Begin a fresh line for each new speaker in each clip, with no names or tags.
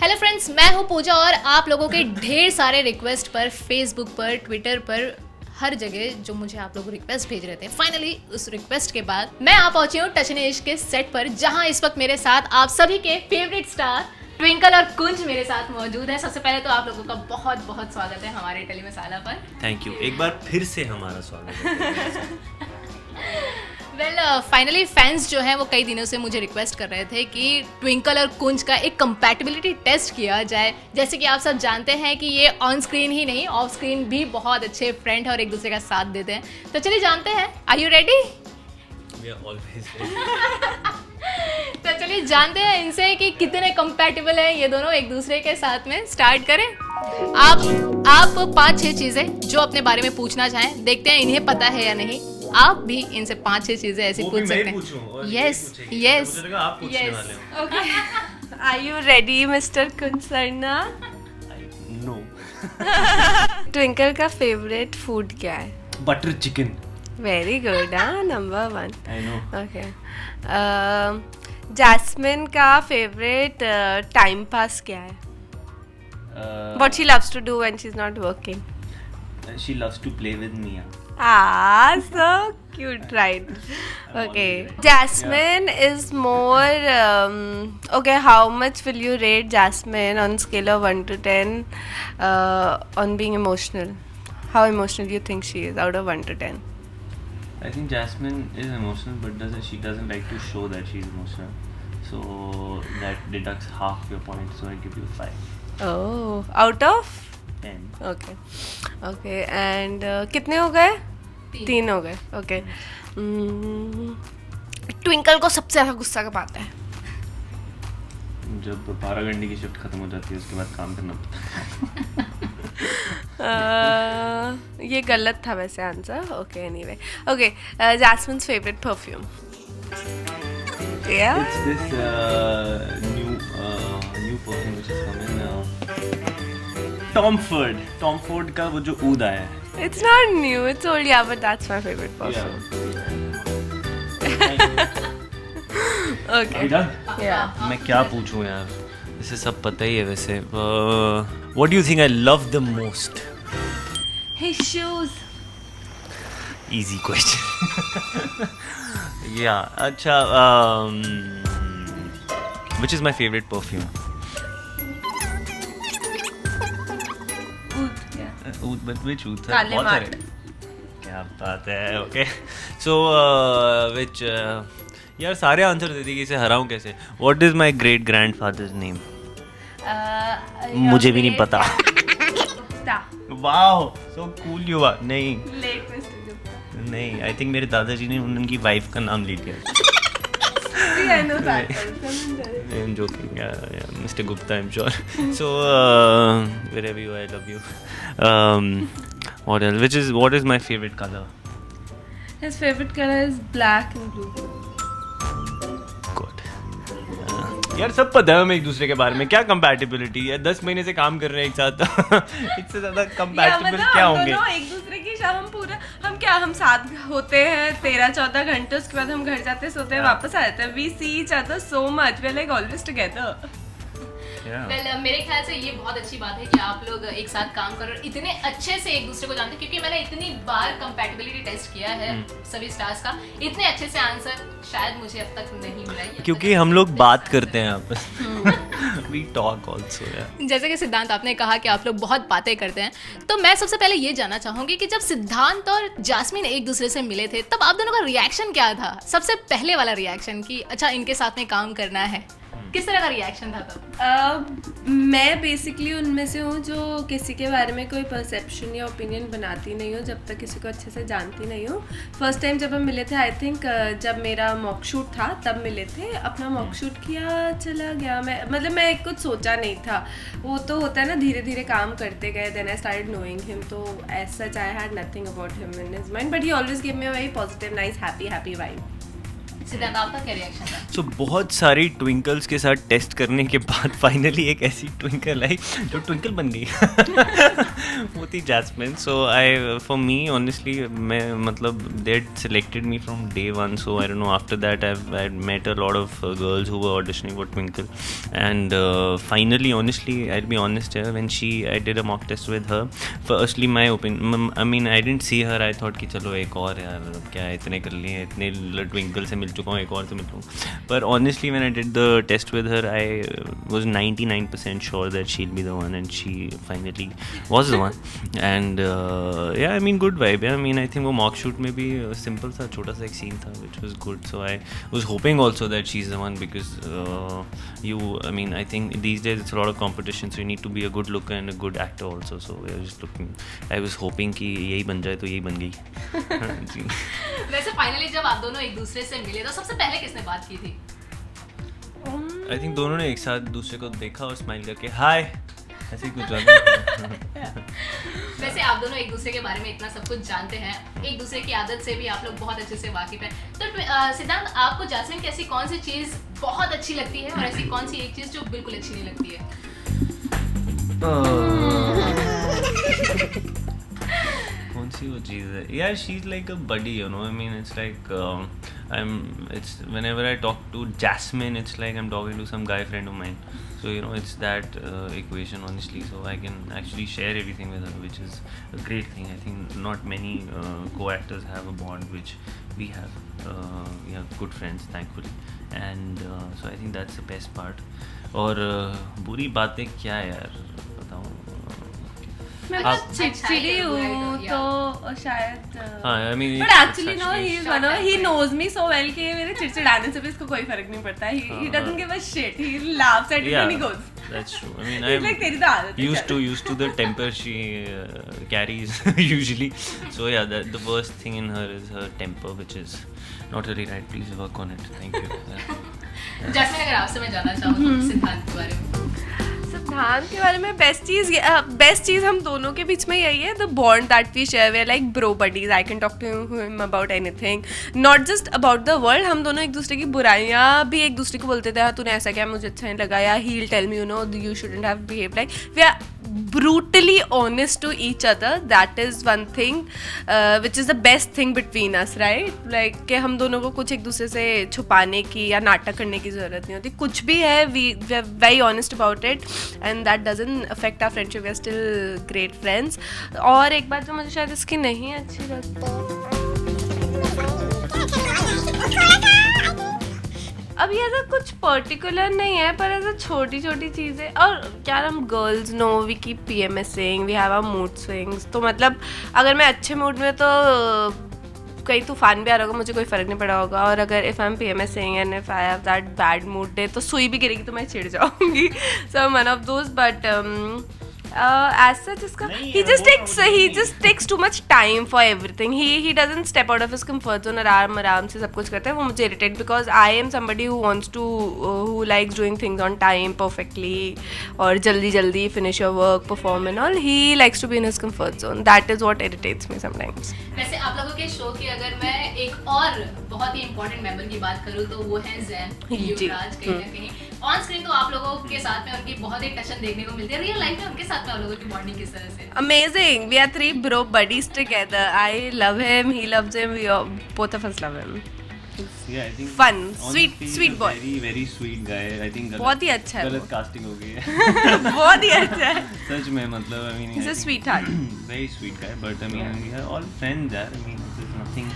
Hello friends, मैं हूँ पूजा और आप लोगों के ढेर सारे रिक्वेस्ट पर फेसबुक पर, ट्विटर पर, हर जगह जो मुझे आप लोग रिक्वेस्ट भेज रहे थे, फाइनली उस रिक्वेस्ट के बाद मैं आ पहुंची हूँ टच एंड इश्क के सेट पर, जहां इस वक्त मेरे साथ आप सभी के फेवरेट स्टार ट्विंकल और कुंज मेरे साथ मौजूद है। सबसे पहले तो आप लोगों का बहुत बहुत स्वागत है हमारे टेली मसाला पर।
थैंक यू, एक बार फिर से हमारा स्वागत है।
वेल फाइनली फैंस जो हैं वो कई दिनों से मुझे रिक्वेस्ट कर रहे थे कि ट्विंकल और कुंज का एक कंपैटिबिलिटी टेस्ट किया जाए। जैसे कि आप सब जानते हैं कि ये ऑन स्क्रीन ही नहीं, ऑफ स्क्रीन भी बहुत अच्छे फ्रेंड हैं और एक दूसरे का साथ देते हैं। तो चलिए जानते हैं, are you ready?
We are always ready.
तो चलिए जानते हैं इनसे कि कितने कंपैटिबल हैं ये दोनों एक दूसरे के साथ में। स्टार्ट करें। आप 5-6 चीजें जो अपने बारे में पूछना चाहें, देखते हैं इन्हें पता है या नहीं। आप भी इनसे 5-6 चीजें ऐसी पूछ सकते हैं। Yes yes yes.
Okay. Are you ready, Mr. Kunsarna?
No.
Twinkle का फेवरेट फूड क्या है?
Butter chicken.
वेरी गुड, हाँ, number 1.
I know.
Okay. Jasmine का फेवरेट टाइम पास क्या है? What she loves to do when she's not working?
She loves to play with me.
Ah, so cute, right? Okay. Jasmine is more. Okay, how much will you rate Jasmine on scale of 1 to 10 on being emotional? How emotional do you think she is out of 1 to 10?
I think Jasmine is emotional, but she doesn't like to show that she's emotional. So that deducts half your point. So I give you 5.
Oh, out of
10.
Okay. Okay, and कितने हो गए? 3 हो गए. Okay. Twinkle को सबसे ज़्यादा गुस्सा कब आता है?
जब 12 घंटे की शिफ्ट खत्म हो जाती है उसके बाद काम करना पड़ता है।
ये गलत था वैसे answer. Okay, anyway. Okay, Jasmine's favourite perfume? या
It's this new perfume which has come in. Tom Ford का वो जो ऊद आया है.
It's not new, it's old. Yeah but that's my favourite perfume. Okay. या
मैं क्या पूछूं यार, इसे सब पता ही है वैसे. What do you think I love the most?
His shoes.
Easy question. Yeah, अच्छा. Which is my favorite perfume? Oud, but which oud?
काले
बहुत
मार्ट.
सारे. क्या बात है. Okay. So which यार सारे आंसर दे दिए, इसे हराऊं कैसे? What is my great grandfather's name? मुझे भी नहीं पता. Wow, so cool you are. नहीं.
Late mister Gupta.
नहीं, आई थिंक मेरे दादाजी ने उनकी वाइफ का नाम ले लिया.
I know that person.
I'm joking. Yeah, Mr. Gupta, I'm sure. So wherever you are, I love you. What else? What is my favorite color?
His favorite color is black and blue.
Good. यार सब पता है हमें एक दूसरे के बारे में. क्या कंपैटिबिलिटी है? 10 महीने से काम कर रहे हैं एक साथ. इससे ज्यादा कंपैटिबल क्या होंगे?
एक दूसरे की हम साथ होते हैं 13-14 घंटे, उसके बाद हम घर जाते, सोते हैं, वापस आ जाते हैं. We see each other so much, we are like always together.
Well मेरे ख्याल से ये बहुत अच्छी बात है कि आप लोग एक साथ काम कर रहे हो, इतने अच्छे से एक दूसरे को जानते हैं. क्योंकि मैंने इतनी बार कंपैटिबिलिटी टेस्ट किया है सभी स्टार्स का, इतने अच्छे से आंसर शायद मुझे अब तक नहीं मिला है.
क्योंकि हम लोग बात करते हैं आपस में. We talk also, yeah.
जैसे कि सिद्धांत आपने कहा कि आप लोग बहुत बातें करते हैं, तो मैं सबसे पहले ये जानना चाहूंगी कि जब सिद्धांत और जास्मिन एक दूसरे से मिले थे तब आप दोनों का रिएक्शन क्या था? सबसे पहले वाला रिएक्शन कि अच्छा इनके साथ में काम करना है, किस तरह का रिएक्शन था तब?
मैं बेसिकली उनमें से हूँ जो किसी के बारे में कोई परसेप्शन या ओपिनियन बनाती नहीं हूँ जब तक किसी को अच्छे से जानती नहीं हूँ. फर्स्ट टाइम जब हम मिले थे, आई थिंक जब मेरा मॉक शूट था तब मिले थे. अपना मॉक शूट किया, चला गया. मैं कुछ सोचा नहीं था. वो तो होता है ना, धीरे धीरे काम करते गए. Then I started knowing him. तो as such I had nothing about him in his mind, but he always give me a very positive, nice, happy vibe.
Siddhant आपका क्या रिएक्शन था?
सो बहुत सारी ट्विंकल्स के साथ टेस्ट करने के बाद फाइनली एक ऐसी ट्विंकल आई जो ट्विंकल बन गई वो थी Jasmine. So I for me honestly मैं मतलब दे selected me from day one, so I don't know, after that I met a lot of girls who were auditioning for Twinkle, and finally honestly I'll be honest here, when I did a mock test with her, firstly my opinion, I mean I didn't see her, I thought कि चलो एक और यार क्या इतने कर लिए, इतने ट्विंकल से मिल चुका हूँ, एक और से मिल लूँ. But honestly when I did the test with her I was 99% sure that she'll be the one, and she finally was the one. And yeah, I mean good vibe. I mean I think वो mock shoot में भी simple सा छोटा सा एक scene था which was good, so I was hoping also that she's the one, because I mean I think these days it's a lot of competition, so you need to be a good looker and a good actor also, so I was hoping कि यही बन जाए, तो यही बन गई. जी.
वैसे finally जब आप दोनों एक दूसरे से मिले तो सबसे पहले किसने बात की थी?
I think दोनों ने एक साथ दूसरे को देखा और स्माइल करके हाय ऐसे ही कुछ हुआ.
वैसे आप दोनों एक दूसरे के बारे में इतना सब कुछ जानते हैं, एक दूसरे की आदत से भी आप लोग बहुत अच्छे से वाकिफ हैं, तो सिद्धांत आपको जैस्मिन की ऐसी कौन सी चीज़ बहुत अच्छी लगती है और ऐसी कौन सी एक चीज़ जो बिल्कुल अच्छी नहीं लगती है?
कौन सी वो चीज़ है यार? She is like a buddy, you know. I mean it's like it's whenever I talk to Jasmine, it's like I'm talking to some guy friend of mine. So you know, it's that equation honestly. So I can actually share everything with her, which is a great thing. I think not many co-actors have a bond which we have. Yeah, good friends, thankfully. And so I think that's the best part. और बुरी बातें क्या यार बताऊँ?
मैं
आप-
बहुत चिड़चिड़ी हूँ तो शायद.
हाँ, I mean,
But
it's
actually no,
actually-
he's one of, he knows me so well कि मेरे चिड़चिड़ाने से भी इसको कोई फर्क नहीं पड़ता. He doesn't give a shit. He laughs at it and he goes.
That's true. I mean,
He's
I'm
like तेरी तो आदत है.
used to the temper she carries usually. So yeah, the worst thing in her is her temper, which is not really right. Please work on it. Thank you.
Jasmine, अगर आपसे मैं जानना चाहूँ तो सिद्धांत के बारे में.
सिद्धांत के बारे में बेस्ट चीज़ हम दोनों के बीच में यही है, the bond that we share. We are like bro buddies. I can talk to him about anything, not just about the world. हम दोनों एक दूसरे की बुराइयाँ भी एक दूसरे को बोलते थे, हाँ तूने ऐसा किया मुझे अच्छा नहीं लगा, या he will tell me you know you shouldn't have behave like. We are brutally honest to each other. That is one thing which is the best thing between us, right? Like कि हम दोनों को कुछ एक दूसरे से छुपाने की या नाटक करने की ज़रूरत नहीं होती. कुछ भी है, we are very honest about it and that doesn't affect our friendship. We are still great friends. और एक बात जो मुझे शायद इसकी नहीं अच्छी लगती, अभी ऐसा कुछ पर्टिकुलर नहीं है, पर ऐसा छोटी छोटी चीज़ें. और क्या हम girls know we keep PMSing, we have our mood swings. तो मतलब अगर मैं अच्छे मूड में तो कहीं तूफान भी आ रहा होगा, मुझे कोई फ़र्क नहीं पड़ा होगा. और अगर if I am PMSing and if I have that bad mood day तो सुई भी गिरेगी तो मैं चिढ़ जाऊँगी. So one of those. But as such इसका he just takes too much time for everything. He doesn't step out of his comfort zone. आराम से सब कुछ करता है. वो मुझे irritate because I am somebody who wants to who likes doing things on time perfectly और जल्दी finish your work, perform and all. He likes to be in his comfort zone. That is what irritates me sometimes.
वैसे आप लोगों के show की अगर मैं एक और बहुत ही इम्पोर्टेंट मेंबर की बात करूँ तो वो है जैन युवराज. कहीं ना कहीं ऑन स्क्रीन तो आप लोगों के साथ में उनकी बहुत ही टशन देखने को मिलती है. रियल लाइफ में उनके साथ में आप लोगों की बॉन्डिंग किस तरह से?
Amazing. We are 3 bro buddies together. I love him. He loves him. Both of us love him.
Yeah, I think
Fun,
honestly,
sweet
he's a
boy.
very sweet guy. I think
बहुत ही अच्छा है
गलत
वो.
Casting हो गई है.
बहुत ही अच्छा है.
सच में मतलब I mean
He's
I
a
think
sweetheart.
very sweet guy, but I mean we are all friends there. I mean there's nothing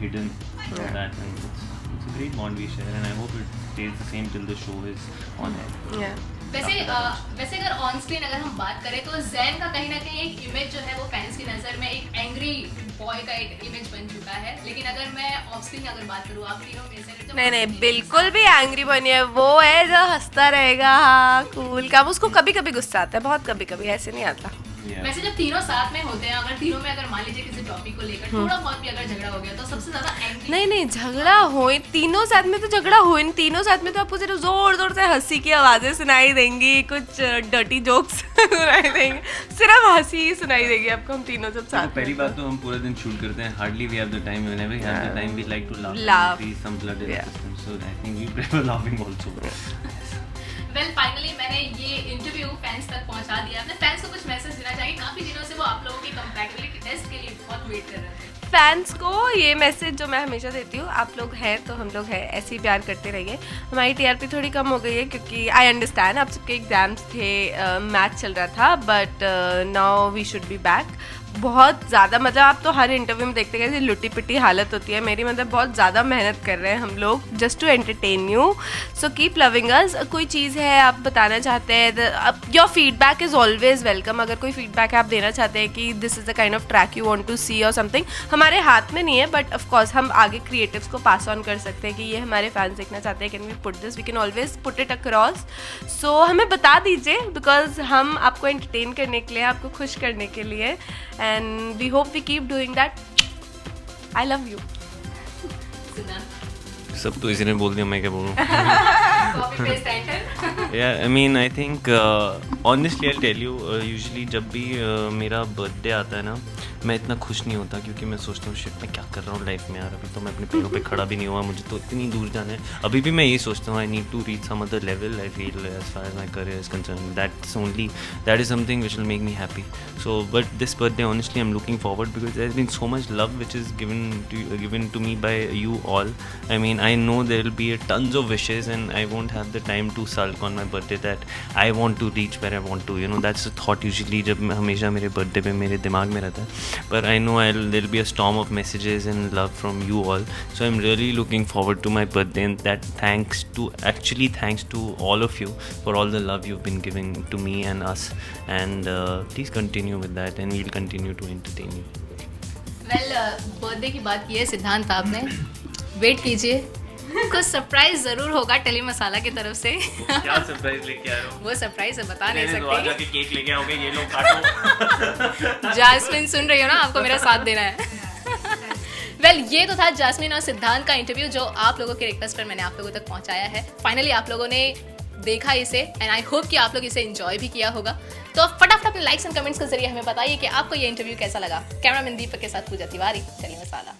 hidden from that, and it's a great bond we share, and I hope it stays the same till the show is on air.
Yeah.
वैसे अगर on screen अगर हम बात करें तो जैन का कहीं ना कहीं एक इमेज जो है वो फैंस की नज़र में एक एंग्री बॉय का एक इमेज बन चुका है. लेकिन अगर मैं ऑफ स्क्रीन अगर बात करूँ आप तीनों में से
नहीं बिल्कुल भी एंग्री बनी है. वो है जो हंसता रहेगा, हाँ कूल काम. उसको कभी कभी गुस्सा आता है, बहुत कभी कभी, ऐसे नहीं आता.
वैसे जब तीनों साथ में होते हैं, अगर तीनों में अगर मान लीजिए किसी टॉपिक को लेकर थोड़ा बहुत भी अगर झगड़ा हो गया तो सबसे ज्यादा एंग्री
नहीं झगड़ा हो, तीनों साथ में तो झगड़ा हो, तीनों साथ में तो आपको सिर्फ जोर जोर से हंसी की आवाजें सुनाई देंगी, कुछ डर्टी जोक्स सुनाई देंगे, सिर्फ हंसी ही सुनाई देगी आपको। हम तीनों जब साथ में,
पहली बात तो हम पूरा दिन शूट करते हैं, hardly we have the time, whenever we have the time we like to laugh, see some blood in the system, so I think we prefer laughing also.
Well finally मैंने ये इंटरव्यू फैंस तक पहुंचा दिया। अपने fans को कुछ message देना चाहिए, काफी दिनों से वो आप लोगों की कंपैटिबिलिटी टेस्ट के लिए बहुत वेट कर रहे थे।
फैंस को ये मैसेज जो मैं हमेशा देती हूँ, आप लोग हैं तो हम लोग हैं, ऐसे ही प्यार करते रहिए। हमारी टीआरपी थोड़ी कम हो गई है क्योंकि आई अंडरस्टैंड आप सबके एग्जाम्स थे, मैच चल रहा था, but now we should be back. बहुत ज़्यादा मतलब आप तो हर इंटरव्यू में देखते हैं लुटी पिटी हालत होती है मेरी, मतलब बहुत ज़्यादा मेहनत कर रहे हैं हम लोग just to entertain you, so keep loving us. कोई चीज़ है आप बताना चाहते हैं, your feedback is always welcome. अगर कोई फीडबैक आप देना चाहते हैं कि this is the kind of track you want to see और समथिंग, हमारे हाथ में नहीं है, बट ऑफकोर्स हम आगे क्रिएटिव्स को पास ऑन कर सकते हैं कि ये हमारे फैंस देखना चाहते हैं, can we put this, we can always put it across. So हमें बता दीजिए, बिकॉज हम आपको एंटरटेन करने के लिए, आपको खुश करने के लिए, and we hope we keep doing that. I love you.
सब तो इसी ने बोल दिया, मैं क्या बोलूँ।
Copy paste enter.
Yeah, I mean, I think honestly I'll tell you, usually जब भी मेरा बर्थडे आता है ना, मैं इतना खुश नहीं होता क्योंकि मैं सोचता हूँ शिट मैं क्या कर रहा हूँ लाइफ में यार, अभी तो मैं अपने पैरों पे खड़ा भी नहीं हुआ, मुझे तो इतनी दूर जाना है। अभी भी मैं यही सोचता हूँ I need to reach some other level, I feel as far as my career is concern, that is something which will make me happy. So but this birthday honestly I am looking forward because there has been so much love which is given to me by you all. I mean, I know there will be tons of wishes and I won't have the time to sulk on my birthday that I want to reach where I want to, you know, that's the thought usually जब हमेशा मेरे birthday पे मेरे दिमाग में रहता है। But I know there'll be a storm of messages and love from you all, so I'm really looking forward to my birthday, and that thanks to all of you for all the love you've been giving to me and us, and please continue with that and we'll continue to entertain you.
Well birthday की बात की है सिद्धांत आपने, wait कीजिए कुछ surprise जरूर होगा टेली मसाला की तरफ से।
क्या सरप्राइज लेके आ रहे हो?
वो सरप्राइज है बता नहीं
तो आज जाके केक लेके आओगे, ये लो काटो।
जास्मिन सुन रही हो ना, आपको मेरा साथ देना है। वेल ये तो था जास्मिन और सिद्धांत का इंटरव्यू जो आप लोगों के रिक्वेस्ट पर मैंने आप लोगों तक पहुंचाया है। फाइनली आप लोगों ने देखा इसे एंड आई होप कि आप लोग इसे एंजॉय भी किया होगा। तो फटाफट अपने लाइक्स एंड कमेंट्स के जरिए हमें बताइए कि आपको ये इंटरव्यू कैसा लगा। कैमरामैन दीपक के साथ पूजा तिवारी, टेली मसाला।